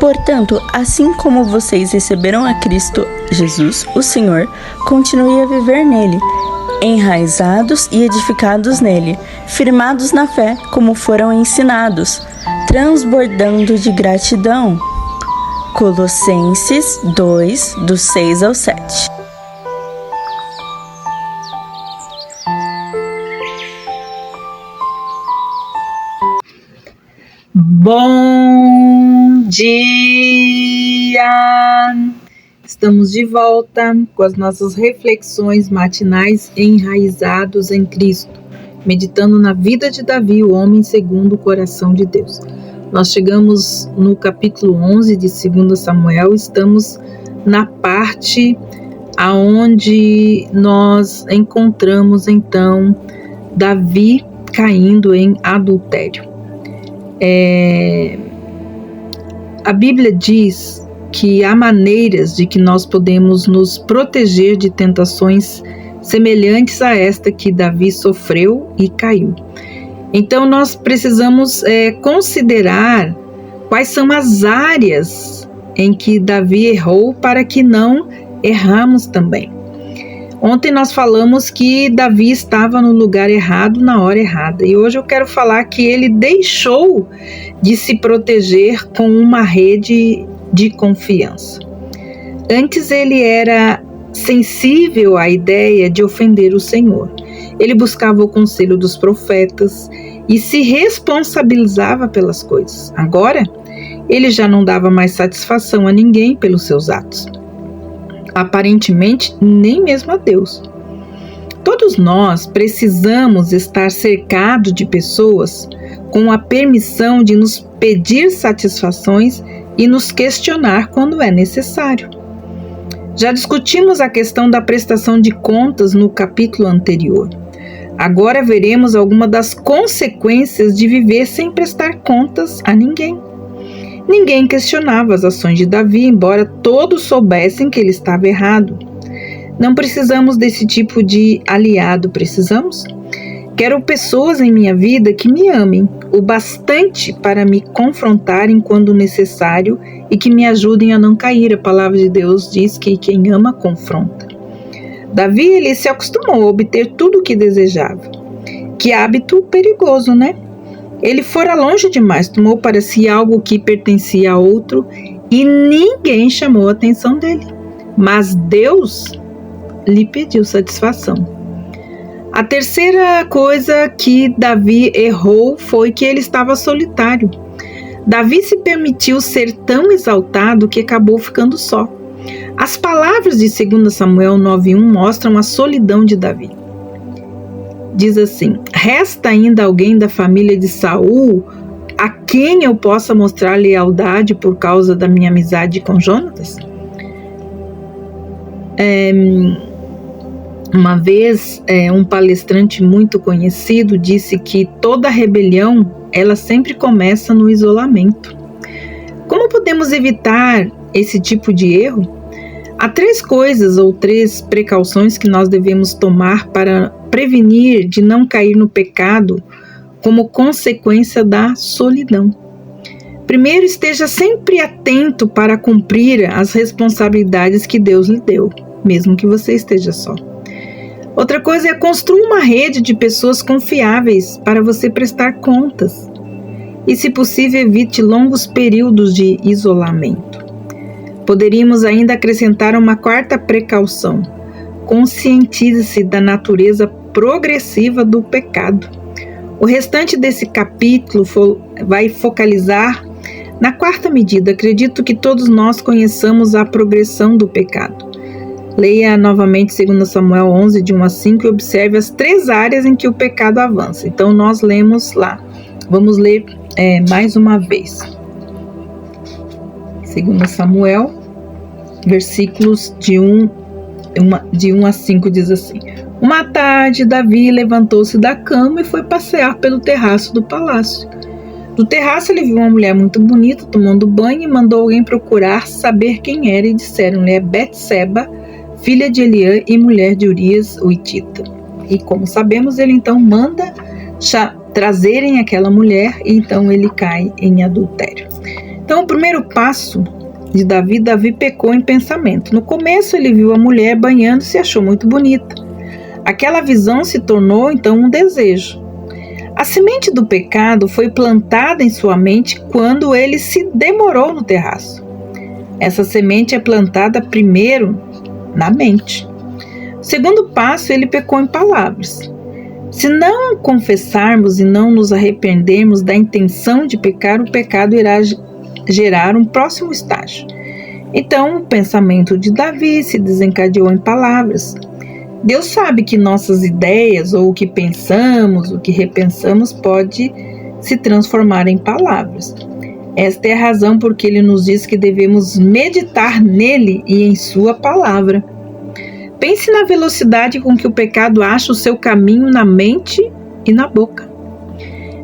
Portanto, assim como vocês receberam a Cristo Jesus, o Senhor, continue a viver nele, enraizados e edificados nele, firmados na fé, como foram ensinados, transbordando de gratidão. Colossenses 2, do 6 ao 7. Bom dia! Estamos de volta com as nossas reflexões matinais enraizados em Cristo, meditando na vida de Davi, o homem segundo o coração de Deus. Nós chegamos no capítulo 11 de 2 Samuel, estamos na parte aonde nós encontramos então Davi caindo em adultério. A Bíblia diz que há maneiras de que nós podemos nos proteger de tentações semelhantes a esta que Davi sofreu e caiu. Então nós precisamos considerar quais são as áreas em que Davi errou para que não erramos também. Ontem nós falamos que Davi estava no lugar errado na hora errada, e hoje eu quero falar que ele deixou de se proteger com uma rede de confiança. Antes ele era sensível à ideia de ofender o Senhor. Ele buscava o conselho dos profetas e se responsabilizava pelas coisas. Agora, ele já não dava mais satisfação a ninguém pelos seus atos. Aparentemente, nem mesmo a Deus. Todos nós precisamos estar cercados de pessoas com a permissão de nos pedir satisfações e nos questionar quando é necessário. Já discutimos a questão da prestação de contas no capítulo anterior. Agora veremos algumas das consequências de viver sem prestar contas a ninguém. Ninguém questionava as ações de Davi, embora todos soubessem que ele estava errado. Não precisamos desse tipo de aliado, precisamos? Quero pessoas em minha vida que me amem o bastante para me confrontarem quando necessário e que me ajudem a não cair. A palavra de Deus diz que quem ama, confronta. Davi, ele se acostumou a obter tudo o que desejava. Que hábito perigoso, né? Ele fora longe demais, tomou para si algo que pertencia a outro e ninguém chamou a atenção dele. Mas Deus lhe pediu satisfação. A terceira coisa que Davi errou foi que ele estava solitário. Davi se permitiu ser tão exaltado que acabou ficando só. As palavras de 2 Samuel 9:1 mostram a solidão de Davi. Diz assim: resta ainda alguém da família de Saul a quem eu possa mostrar lealdade por causa da minha amizade com Jonatas? Uma vez, um palestrante muito conhecido disse que toda rebelião, ela sempre começa no isolamento. Como podemos evitar esse tipo de erro? Há 3 coisas ou 3 precauções que nós devemos tomar para prevenir de não cair no pecado como consequência da solidão. Primeiro, esteja sempre atento para cumprir as responsabilidades que Deus lhe deu, mesmo que você esteja só. Outra coisa é construir uma rede de pessoas confiáveis para você prestar contas. E, se possível, evite longos períodos de isolamento. Poderíamos ainda acrescentar uma 4ª precaução. Conscientize-se da natureza progressiva do pecado. O restante desse capítulo vai focalizar na 4ª medida. Acredito que todos nós conheçamos a progressão do pecado. Leia novamente 2 Samuel 11, de 1 a 5 e observe as 3 áreas em que o pecado avança. Então nós lemos lá. Vamos ler mais uma vez. 2 Samuel, versículos de 1 a 5 diz assim: uma tarde, Davi levantou-se da cama e foi passear pelo terraço do palácio. Do terraço ele viu uma mulher muito bonita tomando banho e mandou alguém procurar saber quem era, e disseram-lhe: é Betseba, filha de Eliã e mulher de Urias, o hitita. E como sabemos, ele então manda trazerem aquela mulher, e então ele cai em adultério. Então, o primeiro passo de Davi pecou em pensamento. No começo, ele viu a mulher banhando-se e achou muito bonita. Aquela visão se tornou, então, um desejo. A semente do pecado foi plantada em sua mente quando ele se demorou no terraço. Essa semente é plantada primeiro na mente. O segundo passo, ele pecou em palavras. Se não confessarmos e não nos arrependermos da intenção de pecar, o pecado irá gerar um próximo estágio. Então, o pensamento de Davi se desencadeou em palavras. Deus sabe que nossas ideias, ou o que pensamos, o que repensamos, pode se transformar em palavras. Esta é a razão porque Ele nos diz que devemos meditar nele e em sua palavra. Pense na velocidade com que o pecado acha o seu caminho na mente e na boca.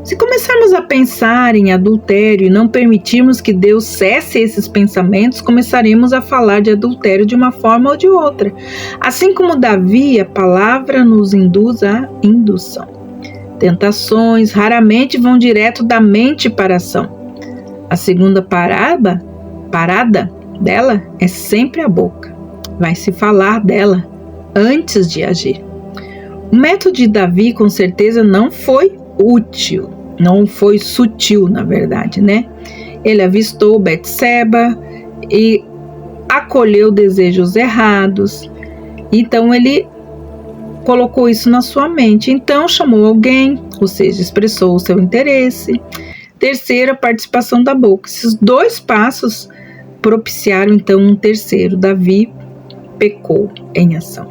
Se começarmos a pensar em adultério e não permitirmos que Deus cesse esses pensamentos, começaremos a falar de adultério de uma forma ou de outra. Assim como Davi, a palavra nos induz à indução. Tentações raramente vão direto da mente para a ação. A segunda parada dela é sempre a boca. Vai se falar dela antes de agir. O método de Davi com certeza não foi útil, não foi sutil, na verdade, né? Ele avistou Betseba e acolheu desejos errados. Então ele colocou isso na sua mente. Então chamou alguém, ou seja, expressou o seu interesse. Terceiro, a participação da boca. Esses dois passos propiciaram então um terceiro. Davi pecou em ação.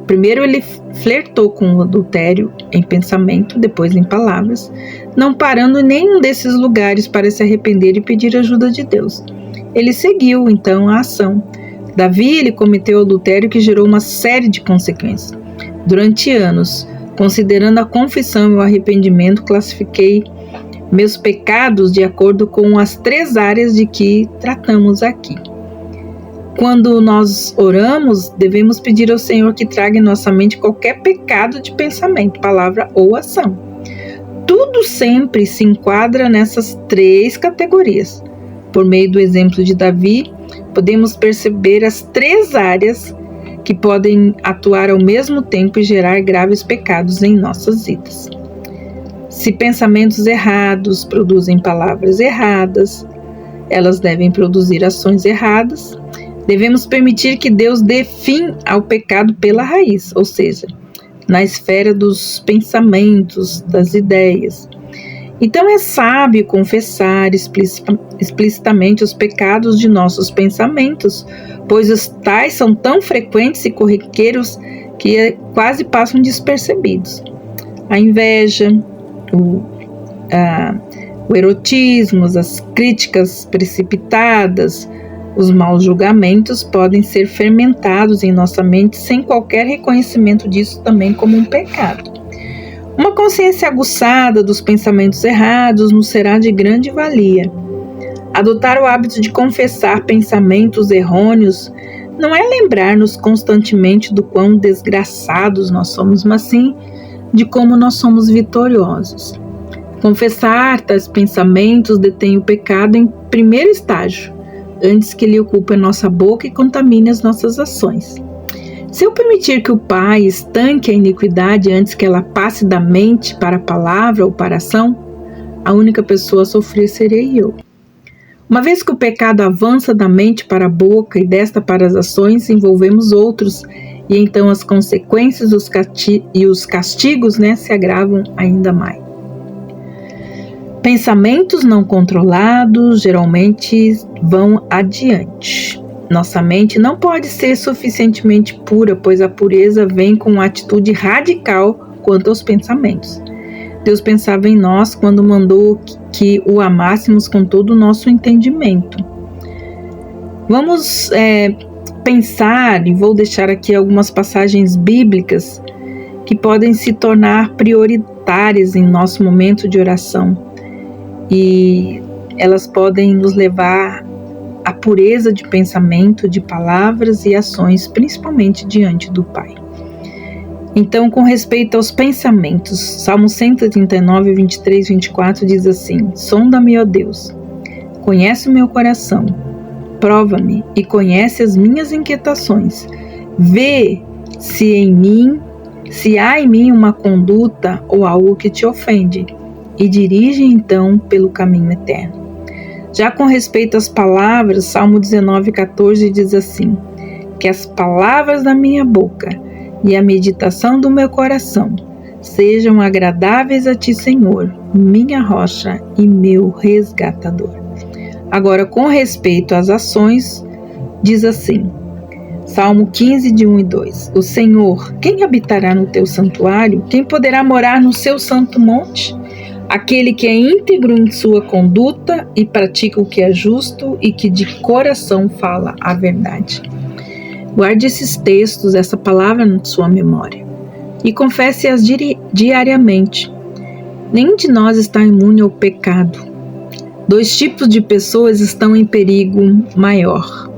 Primeiro ele flertou com o adultério em pensamento, depois em palavras, não parando em nenhum desses lugares para se arrepender e pedir ajuda de Deus. Ele seguiu então a ação. Davi, ele cometeu adultério que gerou uma série de consequências. Durante anos, considerando a confissão e o arrependimento, classifiquei meus pecados de acordo com as 3 áreas de que tratamos aqui. Quando nós oramos, devemos pedir ao Senhor que traga em nossa mente qualquer pecado de pensamento, palavra ou ação. Tudo sempre se enquadra nessas 3 categorias. Por meio do exemplo de Davi, podemos perceber as 3 áreas que podem atuar ao mesmo tempo e gerar graves pecados em nossas vidas. Se pensamentos errados produzem palavras erradas, elas devem produzir ações erradas. Devemos permitir que Deus dê fim ao pecado pela raiz, ou seja, na esfera dos pensamentos, das ideias. Então é sábio confessar explicitamente os pecados de nossos pensamentos, pois os tais são tão frequentes e corriqueiros que quase passam despercebidos. A inveja, o erotismo, as críticas precipitadas, os maus julgamentos podem ser fermentados em nossa mente sem qualquer reconhecimento disso também como um pecado. Uma consciência aguçada dos pensamentos errados nos será de grande valia. Adotar o hábito de confessar pensamentos errôneos não é lembrar-nos constantemente do quão desgraçados nós somos, mas sim de como nós somos vitoriosos. Confessar tais pensamentos detém o pecado em primeiro estágio, antes que ele ocupe a nossa boca e contamine as nossas ações. Se eu permitir que o Pai estanque a iniquidade antes que ela passe da mente para a palavra ou para a ação, a única pessoa a sofrer serei eu. Uma vez que o pecado avança da mente para a boca e desta para as ações, envolvemos outros, e então as consequências e os castigos, se agravam ainda mais. Pensamentos não controlados geralmente vão adiante. Nossa mente não pode ser suficientemente pura, pois a pureza vem com uma atitude radical quanto aos pensamentos. Deus pensava em nós quando mandou que o amássemos com todo o nosso entendimento. Vamos pensar, e vou deixar aqui algumas passagens bíblicas que podem se tornar prioritárias em nosso momento de oração. E elas podem nos levar à pureza de pensamento, de palavras e ações, principalmente diante do Pai. Então, com respeito aos pensamentos, Salmo 139, 23, 24 diz assim: Sonda-me, ó Deus, conhece o meu coração. Prova-me e conhece as minhas inquietações. Vê se há em mim uma conduta ou algo que te ofende, e dirige então pelo caminho eterno. Já com respeito às palavras, Salmo 19:14 diz assim: que as palavras da minha boca e a meditação do meu coração sejam agradáveis a ti, Senhor, minha rocha e meu resgatador. Agora, com respeito às ações, diz assim, Salmo 15, de 1 e 2. O Senhor, quem habitará no teu santuário? Quem poderá morar no seu santo monte? Aquele que é íntegro em sua conduta e pratica o que é justo e que de coração fala a verdade. Guarde esses textos, essa palavra na sua memória e confesse-as diariamente. Nenhum de nós está imune ao pecado. 2 tipos de pessoas estão em perigo maior.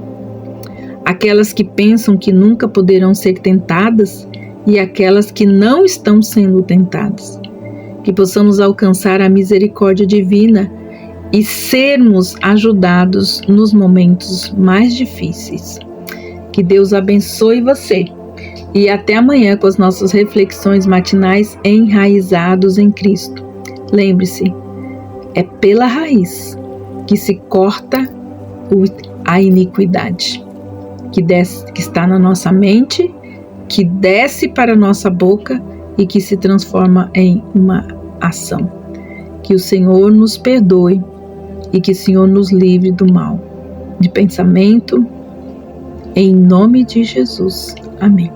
Aquelas que pensam que nunca poderão ser tentadas e aquelas que não estão sendo tentadas. Que possamos alcançar a misericórdia divina e sermos ajudados nos momentos mais difíceis. Que Deus abençoe você. E até amanhã com as nossas reflexões matinais enraizados em Cristo. Lembre-se, é pela raiz que se corta a iniquidade, que está na nossa mente, que desce para a nossa boca e que se transforma em uma ação. Que o Senhor nos perdoe e que o Senhor nos livre do mal, de pensamento, em nome de Jesus. Amém.